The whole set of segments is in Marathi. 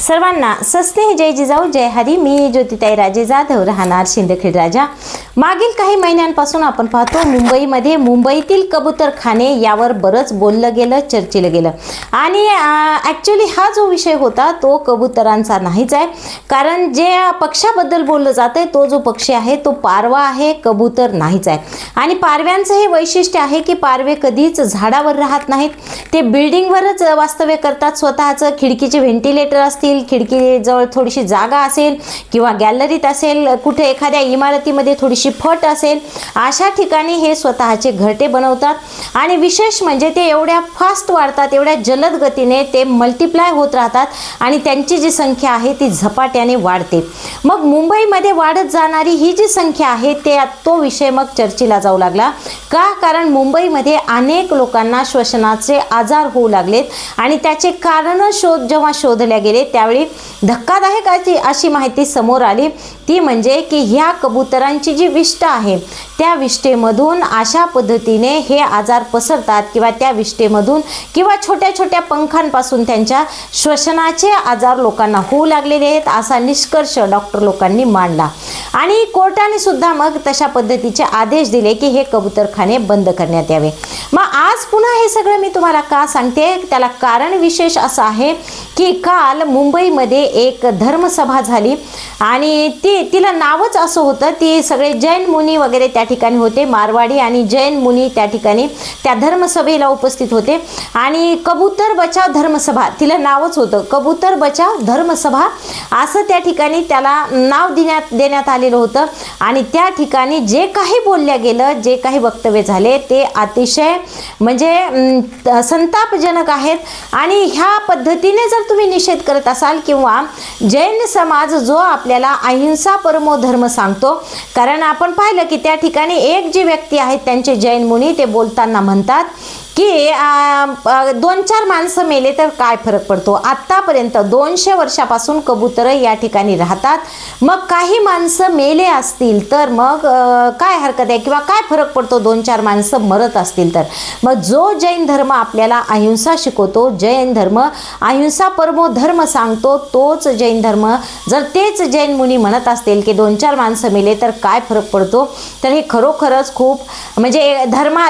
सर्वांना सस्नेह जय जिजाऊ जय हरी. मी ज्योतिताई राजे जाधव, राहणार शिंदखेड राजा. मागील काही महिन्यांपासून आपण पाहतो मुंबईमध्ये मुंबईतील कबूतरखाने यावर बरंच बोललं गेलं, चर्चेलं गेलं. आणि ॲक्च्युली हा जो विषय होता तो कबुतरांचा नाहीच आहे. कारण जे पक्षाबद्दल बोललं जातं आहे तो जो पक्षी आहे तो पारवा आहे, कबूतर नाहीच आहे. आणि पारव्यांचं हे वैशिष्ट्य आहे की पारवे कधीच झाडावर राहत नाहीत, ते बिल्डिंगवरच वास्तव्य करतात. स्वतःचं खिडकीचे व्हेंटिलेटर असतील, खिडकीजवळ थोडीशी जागा असेल किंवा गॅलरीत असेल, कुठे एखाद्या इमारतीमध्ये थोडीशी फट असेल, अशा ठिकाणी हे स्वतःचे घरटे बनवतात. आणि विशेष म्हणजे ते एवढ्या फास्ट वाढतात, एवढ्या जलद गतीने ते मल्टिप्लाय होत राहतात आणि त्यांची जी संख्या आहे ती झपाट्याने वाढते. मग मुंबईमध्ये वाढत जाणारी ही जी संख्या आहे तो विषय मग चर्चेला जाऊ लागला. का? कारण मुंबईमध्ये अनेक लोकांना श्वसनाचे आजार होऊ लागलेत आणि त्याचे कारण जेव्हा शोधल्या गेले त्यावेळी धक्कादायक अशी माहिती समोर आली. ती म्हणजे की ह्या कबुतरांची जी विष्ठा आहे त्या विष्ठेमधून अशा पद्धतीने हे आजार पसरतात किंवा त्या विष्ठेमधून किंवा छोट्या छोट्या पंखांपासून त्यांच्या श्वसनाचे आजार लोकांना होऊ लागलेले आहेत, असा निष्कर्ष डॉक्टर लोकांनी मांडला. आणि कोर्टाने सुद्धा मग तशा पद्धतीचे आदेश दिले की हे कबूतरखाने बंद करण्यात यावे. मग आज पुन्हा हे सगळं मी तुम्हाला का सांगते, त्याला कारण विशेष असं आहे की काल मुंबईमध्ये एक धर्मसभा झाली आणि तिला नावच असं होतं. ती सगळे जैन मुनी वगैरे त्या ठिकाणी होते, मारवाडी आणि जैन मुनी त्या ठिकाणी त्या धर्मसभेला उपस्थित होते. आणि कबूतर बचाव धर्मसभा तिला नावच होतं, कबूतर बचाव धर्मसभा असं त्या ठिकाणी त्याला नाव देण्यात आलेलं होतं. आणि त्या ठिकाणी जे काही बोलल्या गेलं, जे काही वक्तव्य झाले ते अतिशय म्हणजे संतापजनक आहेत. आणि ह्या पद्धतीने जर तुम्ही निषेध करत असाल किंवा जैन समाज जो आपल्याला अहिंसा परमो धर्म सांगतो, कारण आपण पाहिलं की त्या ठिकाणी एक जी व्यक्ती आहेत त्यांचे जैन मुनी ते बोलताना म्हणतात की 2-4 माणसं मेले तर काय फरक पडतो. आत्तापर्यंत 200 वर्षापासून कबूतर या ठिकाणी राहतात, मग काही माणसं मेले असतील तर मग काय हरकत आहे किंवा काय फरक पडतो 2-4 माणसं मरत असतील तर. मग जो जैन धर्म आपल्याला अहिंसा शिकवतो, जैन धर्म अहिंसा परमो धर्म सांगतो, तोच जैन धर्म जर तेच जैन मुनी म्हणत असतील की 2-4 माणसं मेले तर काय फरक पडतो, तर हे खरोखरच खूप म्हणजे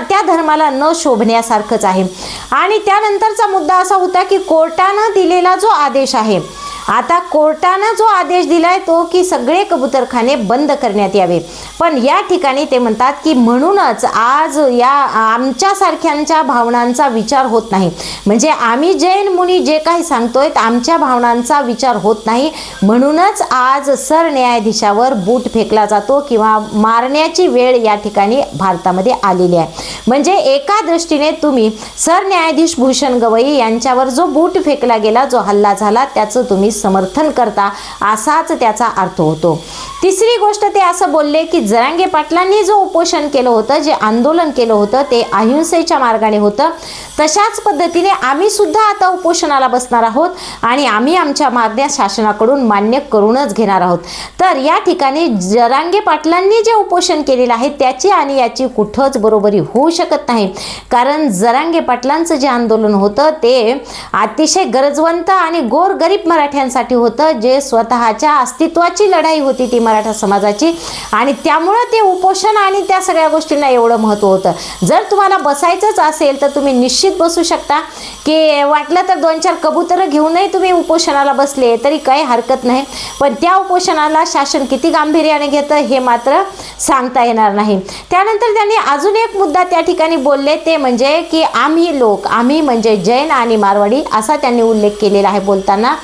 त्या धर्माला न शोभण्यास सारखंच आहे. आणि त्यानंतरचा मुद्दा असा होता की कोर्टानं दिलेला जो आदेश आहे, आता कोर्टानं जो आदेश दिलाय तो की सगळे कबूतरखाने बंद करण्यात यावे. पण या ठिकाणी ते म्हणतात की म्हणूनच आज या आमच्यासारख्यांच्या भावनांचा विचार होत नाही, म्हणजे आम्ही जैन मुनी जे काही सांगतोय आमच्या भावनांचा विचार होत नाही, म्हणूनच आज सरन्यायाधीशावर बूट फेकला जातो किंवा मारण्याची वेळ या ठिकाणी भारतामध्ये आलेली आहे. म्हणजे एका दृष्टीने तुम्ही सरन्यायाधीश भूषण गवई यांच्यावर जो बूट फेकला गेला, जो हल्ला झाला, त्याचं तुम्ही समर्थन करता असाच त्याचा अर्थ होतो. तिसरी गोष्ट ते असं बोलले की जरांगे पाटलांनी जो उपोषण केलं होतं, जे आंदोलन केलं होतं ते अहिंसेच्या मार्गाने होतं, तशाच पद्धतीने आम्ही सुद्धा आता उपोषणाला बसणार आहोत आणि आम्ही आमच्या मागण्या शासनाकडून मान्य करूनच घेणार आहोत. तर या ठिकाणी जरांगे पाटलांनी जे उपोषण केलेलं आहे त्याची आणि याची कुठंच बरोबरी होऊ शकत नाही. कारण जरांगे पाटलांचं जे आंदोलन होतं ते अतिशय गरजवंत आणि गोरगरीब मराठ्यांसाठी होतं, जे स्वतःच्या अस्तित्वाची लढाई होती ती मराठा समाजाची. आणि त्यामुळं ते उपोषण आणि त्या सगळ्या गोष्टींना एवढं महत्त्व होतं. जर तुम्हाला बसायचंच असेल तर तुम्ही निश्चित बसू शकता, की वाटलं तर 2-4 कबूतरं घेऊनही तुम्ही उपोषणाला बसले तरी काही हरकत नाही. पण त्या उपोषणाला शासन किती गांभीर्याने घेतं हे मात्र सांगता येणार नाही. त्यानंतर त्यांनी अजून एक मुद्दा त्या ठिकाणी बोलले, ते म्हणजे की आम्ही म्हणजे जैन आणि मारवाडी असा त्यांनी उल्लेख केलेला आहे बोलताना.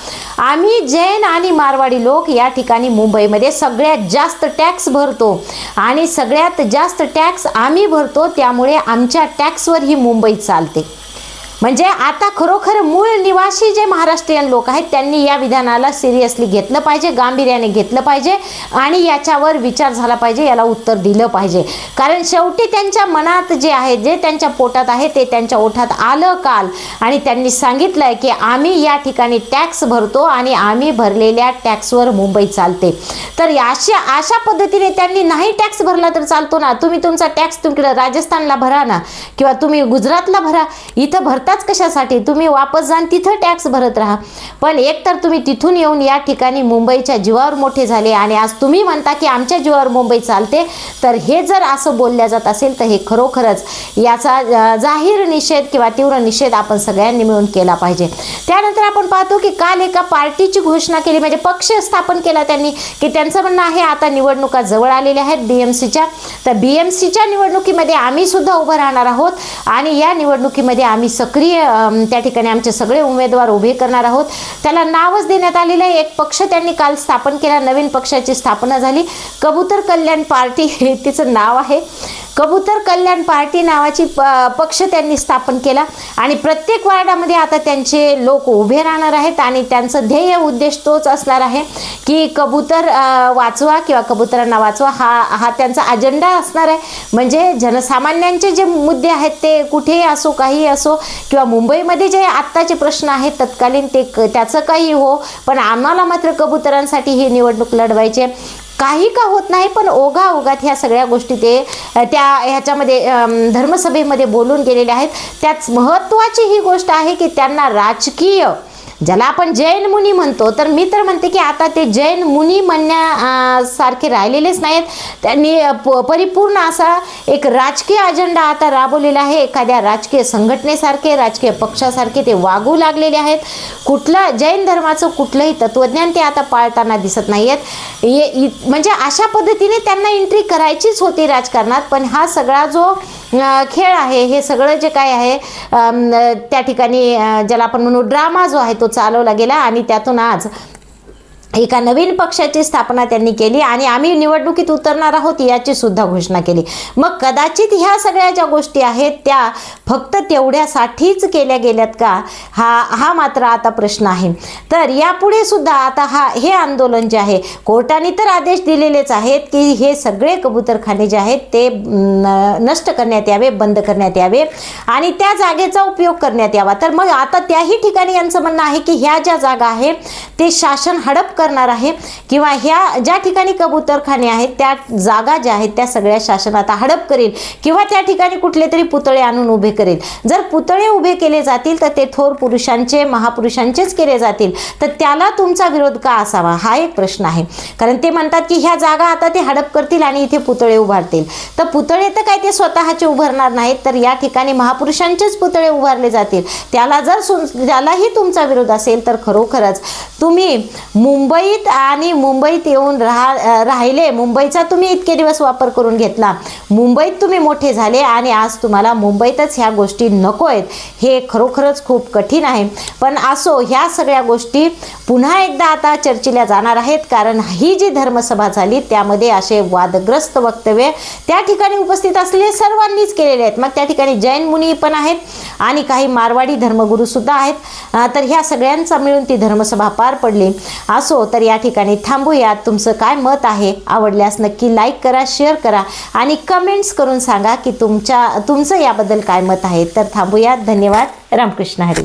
आम्ही जैन आणि मारवाडी लोक या ठिकाणी मुंबईमध्ये सगळ्यात जास्त टॅक्स भरतो आणि सगळ्यात जास्त टॅक्स आम्ही भरतो, त्यामुळे आमच्या टॅक्सवर ही मुंबई चालते. म्हणजे आता खरोखर मूळ निवासी जे महाराष्ट्रीयन लोक आहेत त्यांनी या विधानाला सिरियसली घेतलं पाहिजे, गांभीर्याने घेतलं पाहिजे आणि याच्यावर विचार झाला पाहिजे, याला उत्तर दिलं पाहिजे. कारण शेवटी त्यांच्या मनात जे आहे, जे त्यांच्या पोटात आहे ते त्यांच्या ओठात आलं काल, आणि त्यांनी सांगितलंय की आम्ही या ठिकाणी टॅक्स भरतो आणि आम्ही भरलेल्या टॅक्सवर मुंबई चालते. तर अशा पद्धतीने त्यांनी नाही टॅक्स भरला तर चालतो ना, तुम्ही तुमचा टॅक्स तिकडे राजस्थानला भरा ना किंवा तुम्ही गुजरातला भरा, इथं भरता थांबताच कशासाठी? तुम्ही वापस जाण तिथं टॅक्स भरत राहा. पण एकतर तुम्ही तिथून येऊन या ठिकाणी मुंबईच्या जीवावर मोठे झाले आणि आज तुम्ही म्हणता की आमच्या जीवावर मुंबई चालते. तर हे जर असं बोलल्या जात असेल तर हे खरोखरच याचा जाहीर निषेध किंवा तीव्र निषेध आपण सगळ्यांनी मिळून केला पाहिजे. त्यानंतर आपण पाहतो की काल एका पार्टीची घोषणा केली, म्हणजे पक्ष स्थापन केला त्यांनी, की त्यांचं म्हणणं आहे आता निवडणुका जवळ आलेल्या आहेत BMCच्या. तर BMCच्या निवडणुकीमध्ये आम्ही सुद्धा उभं राहणार आहोत आणि या निवडणुकीमध्ये आम्ही सक्रिय त्या ठिकाणी आमचे सगळे उमेदवार उभे करणार आहोत. त्याला नावच देण्यात आलेलं आहे. एक पक्ष त्यांनी काल स्थापन केला, नवीन पक्षाची स्थापना झाली. कबूतर कल्याण पार्टी हे तिचं नाव आहे. कबूतर कल्याण पार्टी नावाची पक्ष त्यांनी स्थापन केला आणि प्रत्येक वार्डामध्ये आता त्यांचे लोक उभे राहणार आहेत आणि त्यांचं ध्येय उद्देश तोच असणार आहे की कबूतर वाचवा किंवा कबुतरांना वाचवा हा त्यांचा अजेंडा असणार आहे. म्हणजे जनसामान्यांचे जे मुद्दे आहेत ते कुठेही असो, काही असो, किंवा मुंबईमध्ये जे आत्ताचे प्रश्न आहेत तत्कालीन ते त्याचं काही हो, पण आम्हाला मात्र कबुतरांसाठी ही निवडणूक लढवायची. काही का होत नाही, पण ओघाओघात ह्या सगळ्या गोष्टी ते ह्याच्यामध्ये धर्मसभेमध्ये बोलून गेलेले आहेत. त्यात महत्त्वाची ही गोष्ट आहे की त्यांना राजकीय, ज्याला आपण जैन मुनी म्हणतो, तर मी तर म्हणते की आता ते जैन मुनी म्हणण्यासारखे राहिलेलेच नाहीत. त्यांनी परिपूर्ण असा एक राजकीय अजेंडा आता राबवलेला आहे. एखाद्या राजकीय संघटनेसारखे, राजकीय पक्षासारखे ते वागू लागलेले आहेत. कुठलं जैन धर्माचं कुठलंही तत्वज्ञान ते आता पाळताना दिसत नाही आहेत. म्हणजे अशा पद्धतीने त्यांना एंट्री करायचीच होती राजकारणात. पण हा सगळा जो खेळ आहे, हे सगळं जे काय आहे त्या ठिकाणी ज्याला आपण म्हणू ड्रामा जो आहे तो चालवला गेला आणि त्यातून आज एका नवीन पक्षाची स्थापना त्यांनी केली आणि आम्ही निवडणुकीत उतरणार आहोत याची सुद्धा घोषणा केली. मग कदाचित ह्या सगळ्या ज्या गोष्टी आहेत त्या फक्त तेवढ्यासाठीच केल्या गेल्यात का, हा मात्र आता प्रश्न आहे. तर यापुढे सुद्धा आता हे आंदोलन जे आहे, कोर्टाने तर आदेश दिलेलेच आहेत की हे सगळे कबूतरखाने जे आहेत ते नष्ट करण्यात यावे, बंद करण्यात यावे आणि त्या जागेचा उपयोग करण्यात यावा. तर मग आता त्याही ठिकाणी यांचं म्हणणं आहे की ह्या ज्या जागा आहेत ते शासन हडप करणार आहे किंवा ह्या ज्या ठिकाणी कबूतरखाने आहेत त्या जागा ज्या आहेत त्या सगळ्या शासन आता हडप करेल किंवा त्या ठिकाणी कुठले तरी पुतळे आणून उभे करेल. जर पुतळे उभे केले जातील तर ते थोर पुरुषांचे, महापुरुषांचेच केले जातील, तर त्याला तुमचा विरोध का असावा हा एक प्रश्न आहे. कारण ते म्हणतात की ह्या जागा आता ते हडप करतील आणि इथे पुतळे उभारतील. तर पुतळे तर काय ते स्वतःचे उभारणार नाहीत, तर या ठिकाणी महापुरुषांचेच पुतळे उभारले जातील. त्यालाही तुमचा विरोध असेल तर खरोखरच तुम्ही मुंबईत आणि मुंबईत येऊन राहिले, मुंबईचा तुम्ही इतके दिवस वापर करून घेतला, मुंबईत तुम्ही मोठे झाले आणि आज तुम्हाला मुंबईतच ह्या गोष्टी नको आहेत, हे खरोखरच खूप कठीण आहे. पण असो, ह्या सगळ्या गोष्टी पुन्हा एकदा आता चर्चेला जाणार आहेत. कारण ही जी धर्मसभा झाली त्यामध्ये असे वादग्रस्त वक्तव्य त्या ठिकाणी उपस्थित असलेले सर्वांनीच केलेले आहेत. मग त्या ठिकाणी जैन मुनी पण आहेत आणि काही मारवाडी धर्मगुरू सुद्धा आहेत. तर ह्या सगळ्यांचा मिळून ती धर्मसभा पार पडली. असो, तर या ठिकाणी थांबूयात. तुमचं काय मत आहे, आवडल्यास नक्की लाईक करा, शेअर करा आणि कमेंट्स करून सांगा की तुमचं याबद्दल काय मत आहे. तर थांबूयात. धन्यवाद. रामकृष्ण हरी.